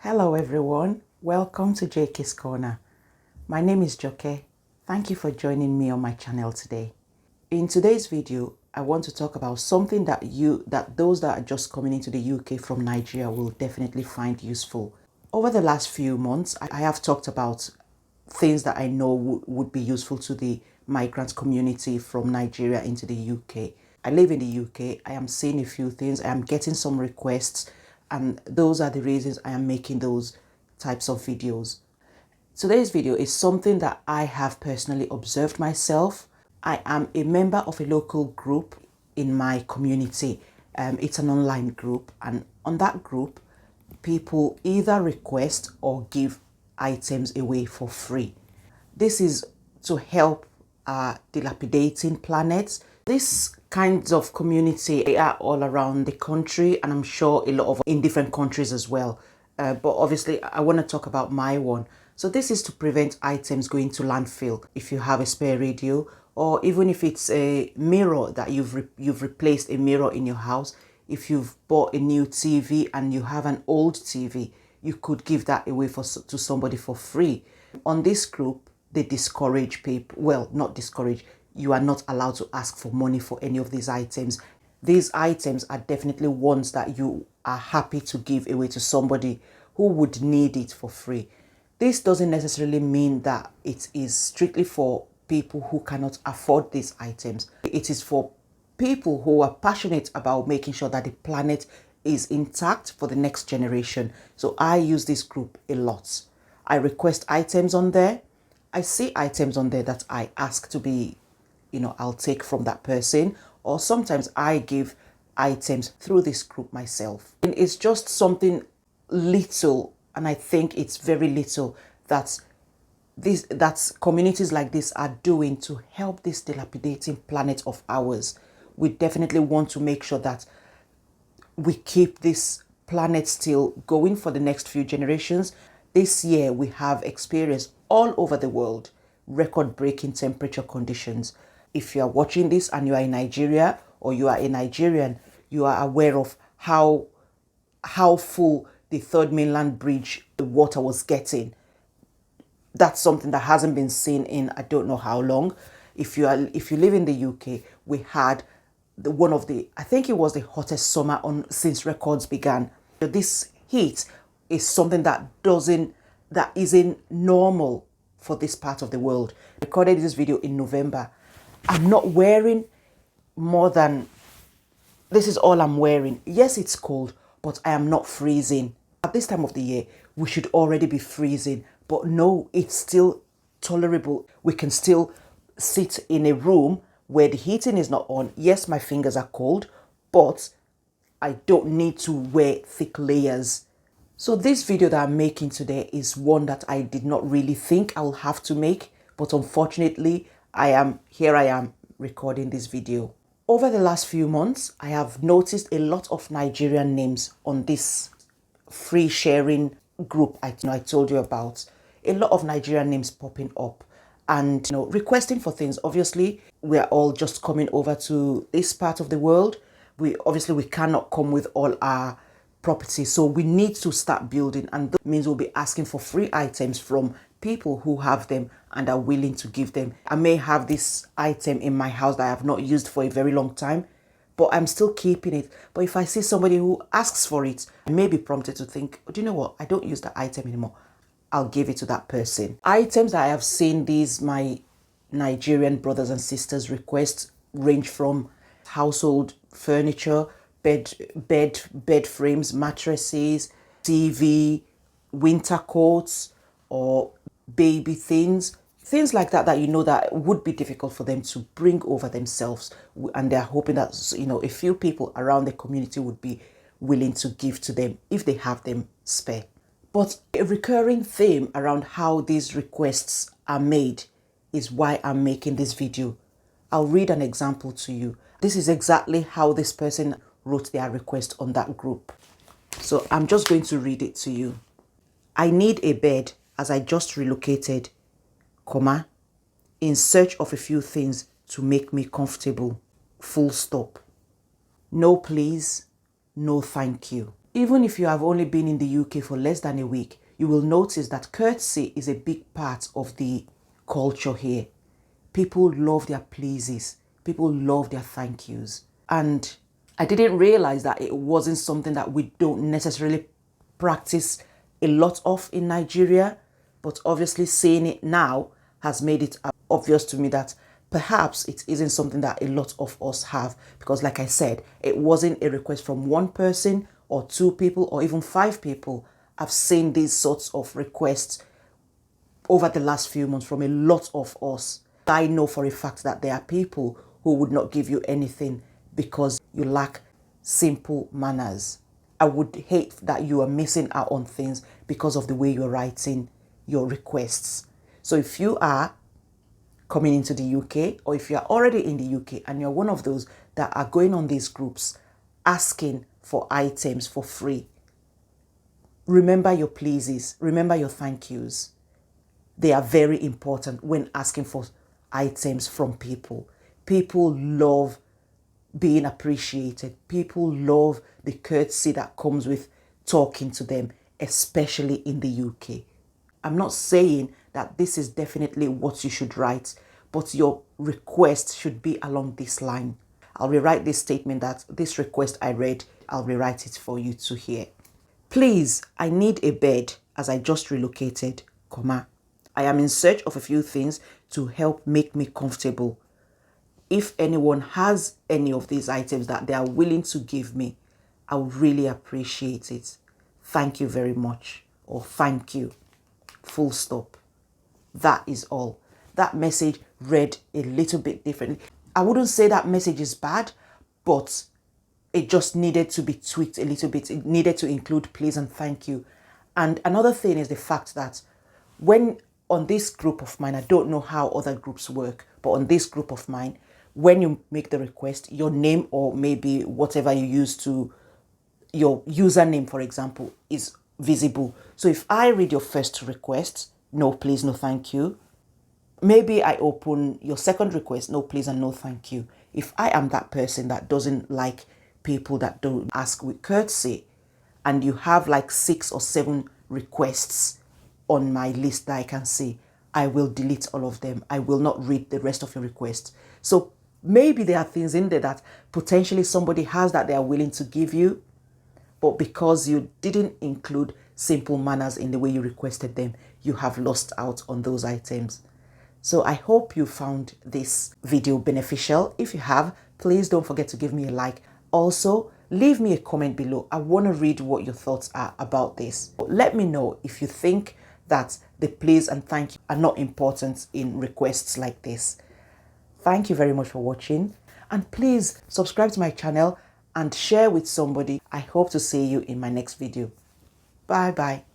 Hello everyone, welcome to JK's Corner. My name is Joke. Thank you for joining me on my channel today. In today's video, I want to talk about something that those that are just coming into the UK from Nigeria will definitely find useful. Over the last few months, I have talked about things that I know would be useful to the migrant community from Nigeria into the UK. I live in the UK. I am seeing a few things. I am getting some requests, and those are the reasons I am making those types of videos. Today's video is something that I have personally observed myself. I am a member of a local group in my community. It's an online group, and on that group, people either request or give items away for free. This is to help our dilapidating planets. These kinds of community are all around the country, and I'm sure a lot of in different countries as well. But obviously, I want to talk about my one. So this is to prevent items going to landfill. If you have a spare radio, or even if it's a mirror that you've replaced a mirror in your house, if you've bought a new TV and you have an old TV, you could give that away to somebody for free. On this group, they discourage people. Well, not discourage. You are not allowed to ask for money for any of these items. These items are definitely ones that you are happy to give away to somebody who would need it for free. This doesn't necessarily mean that it is strictly for people who cannot afford these items. It is for people who are passionate about making sure that the planet is intact for the next generation. So I use this group a lot. I request items on there. I see items on there that I ask to be, I'll take from that person. Or sometimes I give items through this group myself. And it's just something little, and I think it's very little that communities like this are doing to help this dilapidating planet of ours. We definitely want to make sure that we keep this planet still going for the next few generations. This year we have experienced all over the world record-breaking temperature conditions. If you are watching this and you are in Nigeria or you are a Nigerian, you are aware of how full the Third Mainland Bridge, the water was getting. That's something that hasn't been seen in I don't know how long. If you live in the UK, we had I think it was the hottest summer since records began. This heat is something that isn't normal for this part of the world. I recorded this video in November. I'm not wearing more than, this is all I'm wearing. Yes, it's cold, but I am not freezing. At this time of the year, we should already be freezing, but no, it's still tolerable. We can still sit in a room where the heating is not on. Yes, my fingers are cold, but I don't need to wear thick layers. So this video that I'm making today is one that I did not really think I will have to make, but unfortunately, I am recording this video. Over the last few months, I have noticed a lot of Nigerian names on this free sharing group I told you about. A lot of Nigerian names popping up and requesting for things. Obviously, we are all just coming over to this part of the world. We cannot come with all our property, so we need to start building, and that means we'll be asking for free items from people who have them and are willing to give them. I may have this item in my house that I have not used for a very long time, but I'm still keeping it. But if I see somebody who asks for it, I may be prompted to think, do you know what, I don't use that item anymore, I'll give it to that person. Items that I have seen my Nigerian brothers and sisters request range from household furniture, bed frames, mattresses, TV, winter coats, or baby things like that that would be difficult for them to bring over themselves, and they're hoping that a few people around the community would be willing to give to them if they have them spare. But a recurring theme around how these requests are made is why I'm making this video. I'll read an example to you. This is exactly how this person wrote their request on that group. So I'm just going to read it to you. I need a bed as I just relocated, in search of a few things to make me comfortable, full stop. No please, no thank you. Even if you have only been in the UK for less than a week, you will notice that courtesy is a big part of the culture here. People love their pleases. People love their thank yous. And I didn't realize that it wasn't something that we don't necessarily practice a lot of in Nigeria. But obviously saying it now has made it obvious to me that perhaps it isn't something that a lot of us have. Because like I said, it wasn't a request from one person or two people or even five people. I've seen these sorts of requests over the last few months from a lot of us. I know for a fact that there are people who would not give you anything because you lack simple manners. I would hate that you are missing out on things because of the way you're writing your requests. So if you are coming into the UK, or if you're already in the UK and you're one of those that are going on these groups asking for items for free, remember your pleases, remember your thank yous. They are very important when asking for items from people. People love being appreciated. People love the courtesy that comes with talking to them, especially in the UK. I'm not saying that this is definitely what you should write, but your request should be along this line. I'll rewrite this statement that this request I read, I'll rewrite it for you to hear. Please, I need a bed as I just relocated, comma. I am in search of a few things to help make me comfortable. If anyone has any of these items that they are willing to give me, I would really appreciate it. Thank you very much, or thank you. Full stop. That is all. That message read a little bit differently. I wouldn't say that message is bad, but it just needed to be tweaked a little bit. It needed to include please and thank you. And another thing is the fact that when on this group of mine, I don't know how other groups work, but on this group of mine, when you make the request, your name or maybe whatever you use to, your username, for example, is visible. So if I read your first request, no please, no thank you. Maybe I open your second request, no please and no thank you. If I am that person that doesn't like people that don't ask with courtesy, and you have like 6 or 7 requests on my list that I can see, I will delete all of them. I will not read the rest of your requests. So maybe there are things in there that potentially somebody has that they are willing to give you, but because you didn't include simple manners in the way you requested them, you have lost out on those items. So I hope you found this video beneficial. If you have, please don't forget to give me a like. Also, leave me a comment below. I want to read what your thoughts are about this. Let me know if you think that the please and thank you are not important in requests like this. Thank you very much for watching, and please subscribe to my channel and share with somebody. I hope to see you in my next video. Bye bye.